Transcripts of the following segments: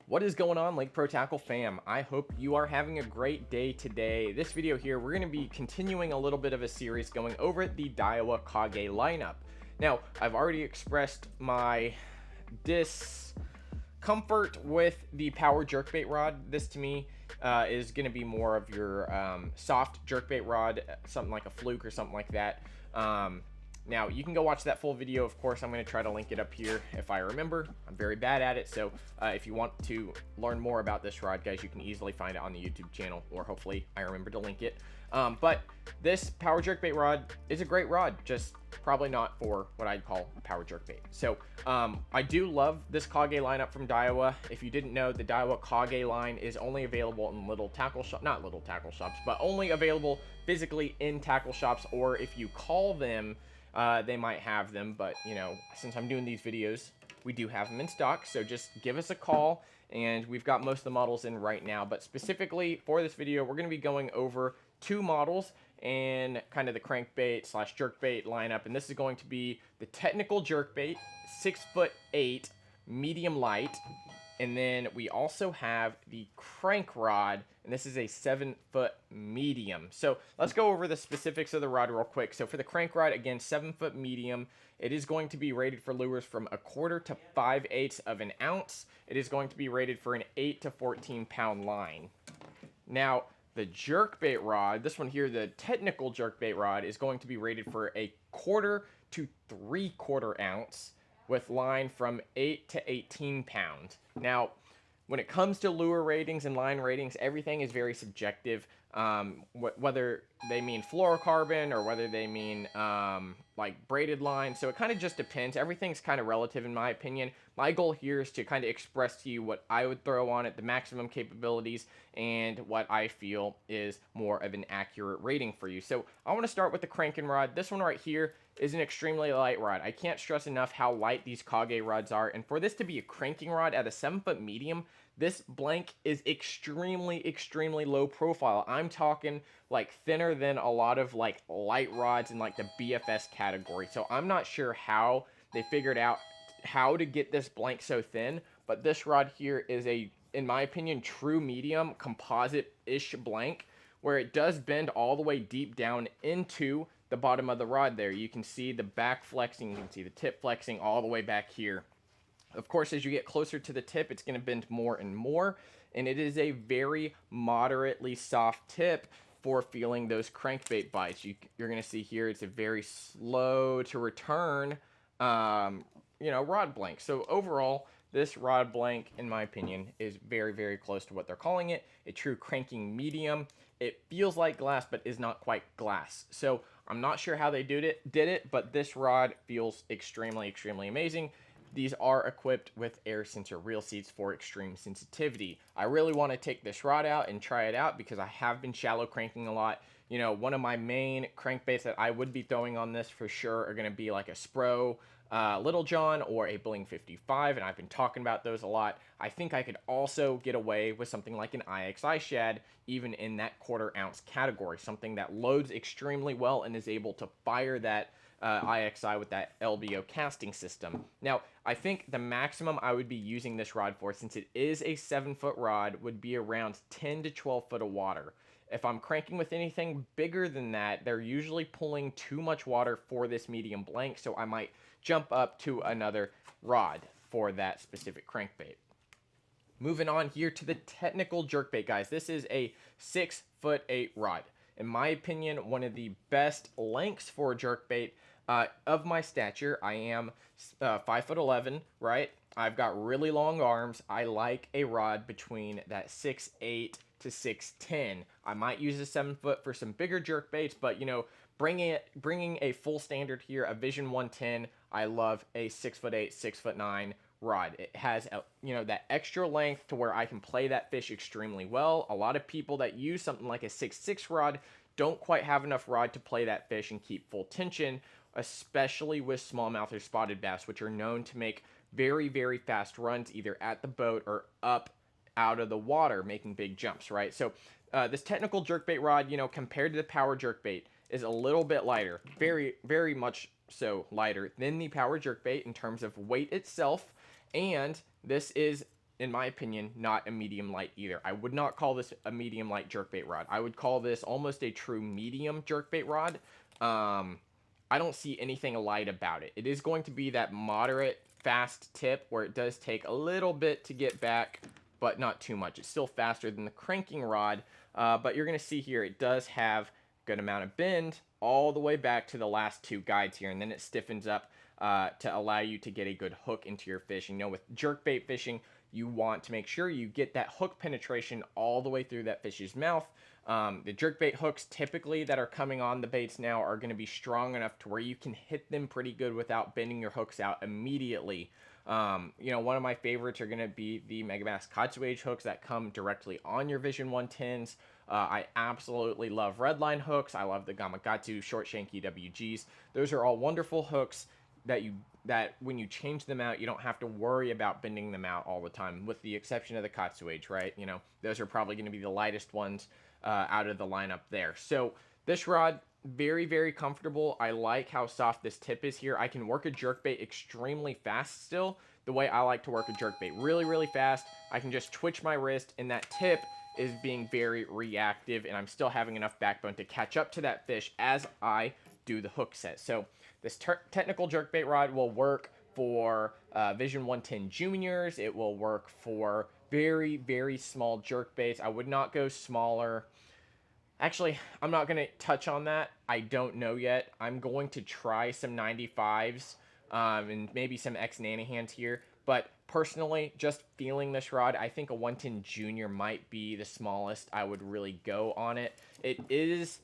What is going on, Lake Pro Tackle fam? I hope you are having a great day today. This video here, we're going to be continuing a little bit of a series going over the Daiwa Kage lineup. Now, I've already expressed my discomfort with the power jerkbait rod. This to me is going to be more of your soft jerkbait rod, something like a fluke or something like that. Now, you can go watch that full video. Of course, I'm going to try to link it up here if I remember. I'm very bad at it, so if you want to learn more about this rod, guys, you can easily find it on the YouTube channel, or hopefully I remember to link it. But this power jerkbait rod is a great rod, just probably not for what I'd call a power jerkbait. So I do love this Kage lineup from Daiwa. If you didn't know, the Daiwa Kage line is only available in little tackle shop, not little tackle shops, but only available physically in tackle shops, or if you call them, they might have them, but you know, since I'm doing these videos, we do have them in stock, so just give us a call, and we've got most of the models in right now. But specifically for this video, we're going to be going over two models and kind of the crankbait slash jerkbait lineup, and this is going to be the technical jerkbait, 6'8", medium light. And then we also have the crank rod, and this is a 7-foot medium. So let's go over the specifics of the rod real quick. So for the crank rod, again, 7-foot medium, it is going to be rated for lures from 1/4 to 5/8 of an ounce. It is going to be rated for an 8 to 14 pound line. Now, the jerkbait rod, this one here, the technical jerkbait rod, is going to be rated for 1/4 to 3/4 ounce, with line from 8 to 18 pounds. Now, when it comes to lure ratings and line ratings, everything is very subjective. Whether they mean fluorocarbon or whether they mean like braided line. So it kind of just depends. Everything's kind of relative in my opinion. My goal here is to kind of express to you what I would throw on it, the maximum capabilities, and what I feel is more of an accurate rating for you. So I want to start with the cranking rod. This one right here is an extremely light rod. I can't stress enough how light these Kage rods are, and for this to be a cranking rod at a 7-foot medium, this blank is extremely low profile. I'm talking like thinner than a lot of like light rods in like the BFS category. So I'm not sure how they figured out how to get this blank so thin, but this rod here is a, in my opinion, true medium composite-ish blank, where it does bend all the way deep down into the bottom of the rod there. You can see the back flexing, you can see the tip flexing all the way back here. Of course, as you get closer to the tip, it's going to bend more and more, and it is a very moderately soft tip for feeling those crankbait bites. You're going to see here it's a very slow to return, rod blank. So overall, this rod blank, in my opinion, is very close to what they're calling it, a true cranking medium. It feels like glass, but is not quite glass. So I'm not sure how they did it, but this rod feels extremely amazing. These are equipped with air sensor reel seats for extreme sensitivity. I really want to take this rod out and try it out because I have been shallow cranking a lot. You know, one of my main crankbaits that I would be throwing on this for sure are going to be like a Spro Little John or a Bling 55, and I've been talking about those a lot. I think I could also get away with something like an IXI shad, even in that 1/4 ounce category, something that loads extremely well and is able to fire that IXI with that LBO casting system. Now, I think the maximum I would be using this rod for, since it is a 7-foot rod, would be around 10 to 12 foot of water. If I'm cranking with anything bigger than that, they're usually pulling too much water for this medium blank, so I might jump up to another rod for that specific crankbait. Moving on here to the technical jerkbait, guys. This is a 6'8" rod. In my opinion, one of the best lengths for a jerkbait. Of my stature, I am 5'11", right? I've got really long arms. I like a rod between that 6'8" to 6'10". I might use a 7-foot for some bigger jerkbaits, but you know, bringing a full standard here, a Vision 110. I love a 6'8", 6'9" rod. It has that extra length to where I can play that fish extremely well. A lot of people that use something like a 6'6" rod don't quite have enough rod to play that fish and keep full tension, especially with smallmouth or spotted bass, which are known to make very fast runs either at the boat or up out of the water, making big jumps, right? So this technical jerkbait rod, compared to the power jerkbait, is a little bit lighter, very much so lighter than the power jerkbait in terms of weight itself, and this is in my opinion, not a medium light either. I would not call this a medium light jerkbait rod. I would call this almost a true medium jerkbait rod. I don't see anything light about it. It is going to be that moderate fast tip where it does take a little bit to get back, but not too much. It's still faster than the cranking rod, but you're going to see here it does have a good amount of bend all the way back to the last two guides here, and then it stiffens up to allow you to get a good hook into your fish. And, you know, with jerkbait fishing, you want to make sure you get that hook penetration all the way through that fish's mouth. The jerkbait hooks typically that are coming on the baits now are going to be strong enough to where you can hit them pretty good without bending your hooks out immediately. You know, one of my favorites are going to be the Megabass Katsuage hooks that come directly on your Vision 110s. I absolutely love redline hooks. I love the Gamakatsu short shank EWGs. Those are all wonderful hooks that when you change them out, you don't have to worry about bending them out all the time, with the exception of the Katsuage, right? You know, those are probably going to be the lightest ones out of the lineup there. So this rod, very, very comfortable. I like how soft this tip is here. I can work a jerkbait extremely fast still, the way I like to work a jerkbait. Really, really fast. I can just twitch my wrist, and that tip is being very reactive, and I'm still having enough backbone to catch up to that fish as I do the hook set. So this technical jerkbait rod will work for Vision 110 Juniors. It will work for very, very small jerkbaits. I would not go smaller. Actually, I'm not going to touch on that. I don't know yet. I'm going to try some 95s and maybe some X Nanahands here. But personally, just feeling this rod, I think a 110 Junior might be the smallest I would really go on it. It is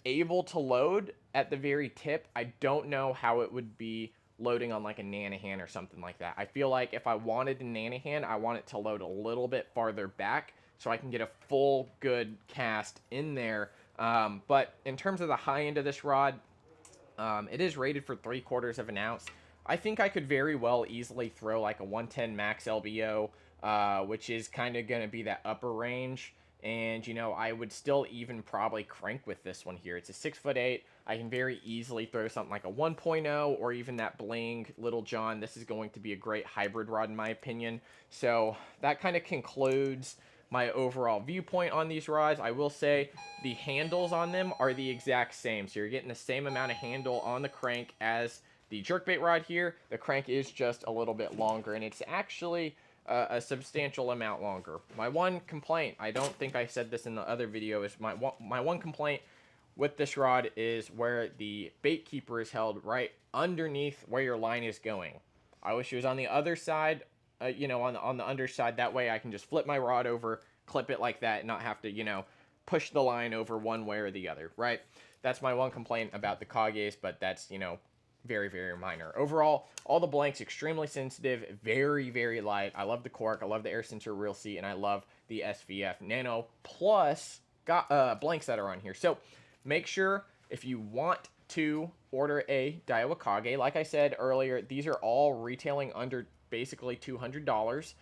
able to load at the very tip. I don't know how it would be loading on like a Nanahan or something like that. I feel like if I wanted a Nanahan, I want it to load a little bit farther back so I can get a full good cast in there. But in terms of the high end of this rod, it is rated for 3/4 of an ounce. I think I could very well easily throw like a 110 max LBO, which is kind of going to be that upper range. And, you know, I would still even probably crank with this one here. It's a 6'8". I can very easily throw something like a 1.0 or even that Bling Little John. This is going to be a great hybrid rod in my opinion. So that kind of concludes my overall viewpoint on these rods. I will say the handles on them are the exact same. So you're getting the same amount of handle on the crank as the jerkbait rod here. The crank is just a little bit longer, and it's actually a substantial amount longer. My one complaint, I don't think I said this in the other video, is my one complaint with this rod is where the bait keeper is held right underneath where your line is going. I wish it was on the other side, you know, on the underside. That way I can just flip my rod over, clip it like that, and not have to, you know, push the line over one way or the other, right? That's my one complaint about the Kages, but that's, you know, very, very minor. Overall, all the blanks extremely sensitive, very, very light. I love the cork, I love the air sensor Real C, and I love the SVF Nano Plus blanks that are on here. So make sure if you want to order a Daiwa Kage, like I said earlier, these are all retailing under basically $200.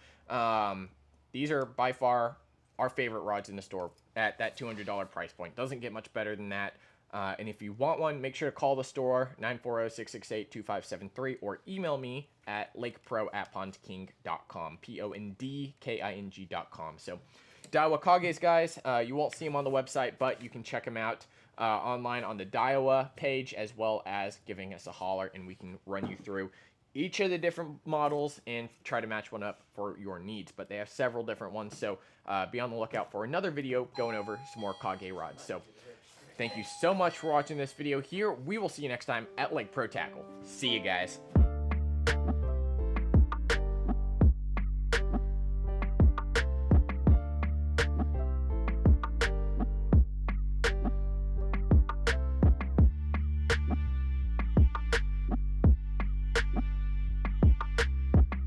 These are by far our favorite rods in the store at that $200 price point. Doesn't get much better than that. And if you want one, make sure to call the store, 940-668-2573, or email me at lakepro@pondking.com, PONDKING.com. So, Daiwa Kages, guys, you won't see them on the website, but you can check them out online on the Daiwa page, as well as giving us a holler, and we can run you through each of the different models and try to match one up for your needs. But they have several different ones, so be on the lookout for another video going over some more Kage rods. So, thank you so much for watching this video here. We will see you next time at Lake Pro Tackle. See you guys.